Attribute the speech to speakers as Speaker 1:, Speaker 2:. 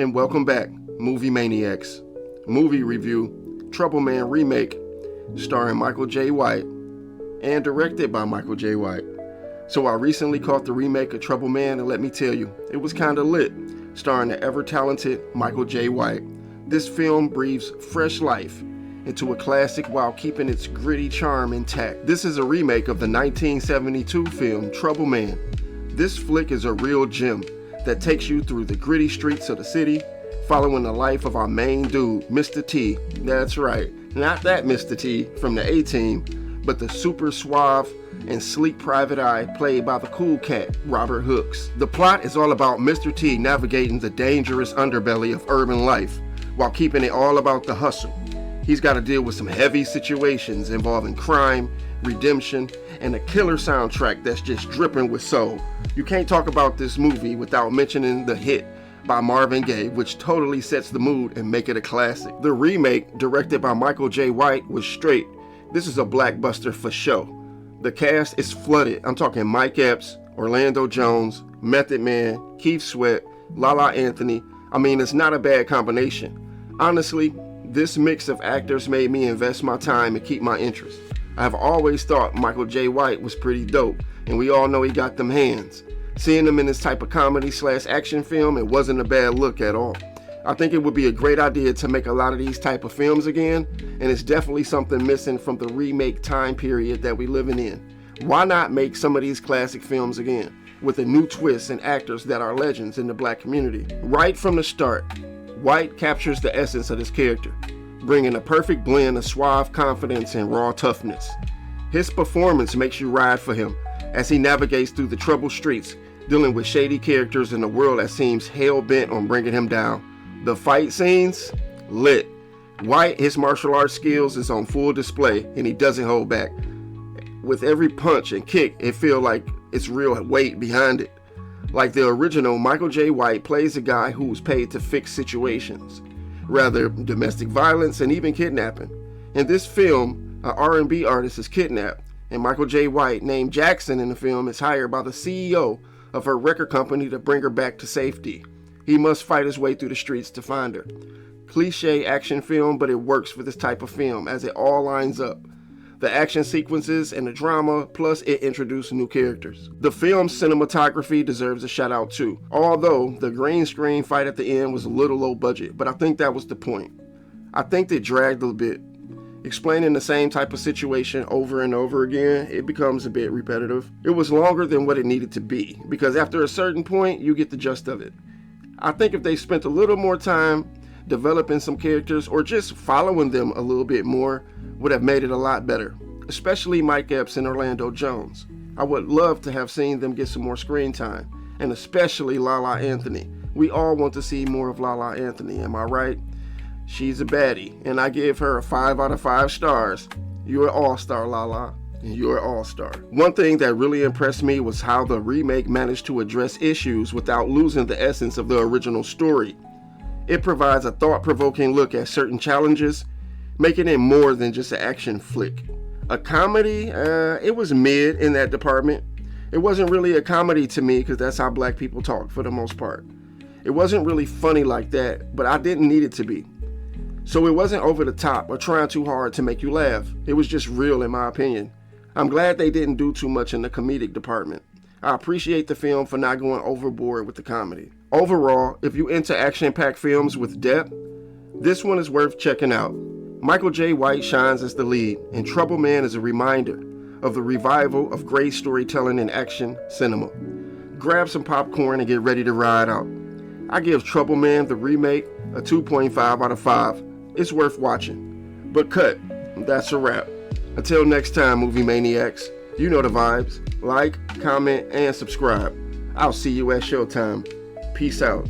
Speaker 1: and welcome back, Movie Maniacs. Movie review, Trouble Man remake, starring Michael J. White, and directed by Michael J. White. So I recently caught the remake of Trouble Man, and let me tell you, it was kinda lit, starring the ever-talented Michael J. White. This film breathes fresh life into a classic while keeping its gritty charm intact. This is a remake of the 1972 film Trouble Man. This flick is a real gem that takes you through the gritty streets of the city, following the life of our main dude, Mr. T. That's right, not that Mr. T from the A-Team, but the super suave and sleek private eye played by the cool cat, Robert Hooks. The plot is all about Mr. T navigating the dangerous underbelly of urban life while keeping it all about the hustle. He's got to deal with some heavy situations involving crime, redemption, and a killer soundtrack that's just dripping with soul. You can't talk about this movie without mentioning the hit by Marvin Gaye, which totally sets the mood and make it a classic. The remake, directed by Michael J. White, was straight. This is a blockbuster for show. The cast is flooded. I'm talking Mike Epps, Orlando Jones, Method Man, Keith Sweat, Lala Anthony. I mean, it's not a bad combination. Honestly, this mix of actors made me invest my time and keep my interest. I have always thought Michael J. White was pretty dope, and we all know he got them hands. Seeing him in this type of comedy/action film, it wasn't a bad look at all. I think it would be a great idea to make a lot of these type of films again, and it's definitely something missing from the remake time period that we living in. Why not make some of these classic films again, with a new twist and actors that are legends in the black community? Right from the start, White captures the essence of his character, bringing a perfect blend of suave confidence and raw toughness. His performance makes you ride for him as he navigates through the troubled streets, dealing with shady characters in a world that seems hell-bent on bringing him down. The fight scenes? Lit. White, his martial arts skills is on full display, and he doesn't hold back. With every punch and kick, it feels like it's real weight behind it. Like the original, Michael J. White plays a guy who's paid to fix situations, rather domestic violence and even kidnapping. In this film, an R&B artist is kidnapped, and Michael J. White, named Jaxen in the film, is hired by the CEO of her record company to bring her back to safety. He must fight his way through the streets to find her. Cliche action film, but it works for this type of film as it all lines up. The action sequences and the drama, plus it introduced new characters. The film's cinematography deserves a shout out too, although the green screen fight at the end was a little low budget, but I think that was the point. I think they dragged a bit. Explaining the same type of situation over and over again, it becomes a bit repetitive. It was longer than what it needed to be, because after a certain point, you get the gist of it. I think if they spent a little more time developing some characters or just following them a little bit more, would have made it a lot better, especially Mike Epps and Orlando Jones. I would love to have seen them get some more screen time, and especially Lala Anthony. We all want to see more of Lala Anthony, am I right? She's a baddie, and I give her a 5 out of 5 stars. You're an all-star, Lala, and you're an all-star. One thing that really impressed me was how the remake managed to address issues without losing the essence of the original story. It provides a thought-provoking look at certain challenges, making it more than just an action flick. A comedy, it was mid in that department. It wasn't really a comedy to me because that's how black people talk for the most part. It wasn't really funny like that, but I didn't need it to be. So it wasn't over the top or trying too hard to make you laugh. It was just real in my opinion. I'm glad they didn't do too much in the comedic department. I appreciate the film for not going overboard with the comedy. Overall, if you into action-packed films with depth, this one is worth checking out. Michael J. White shines as the lead, and Trouble Man is a reminder of the revival of great storytelling in action cinema. Grab some popcorn and get ready to ride out. I give Trouble Man, the remake, a 2.5 out of 5. It's worth watching. But cut, that's a wrap. Until next time, Movie Maniacs, you know the vibes. Like, comment, and subscribe. I'll see you at showtime. Peace out.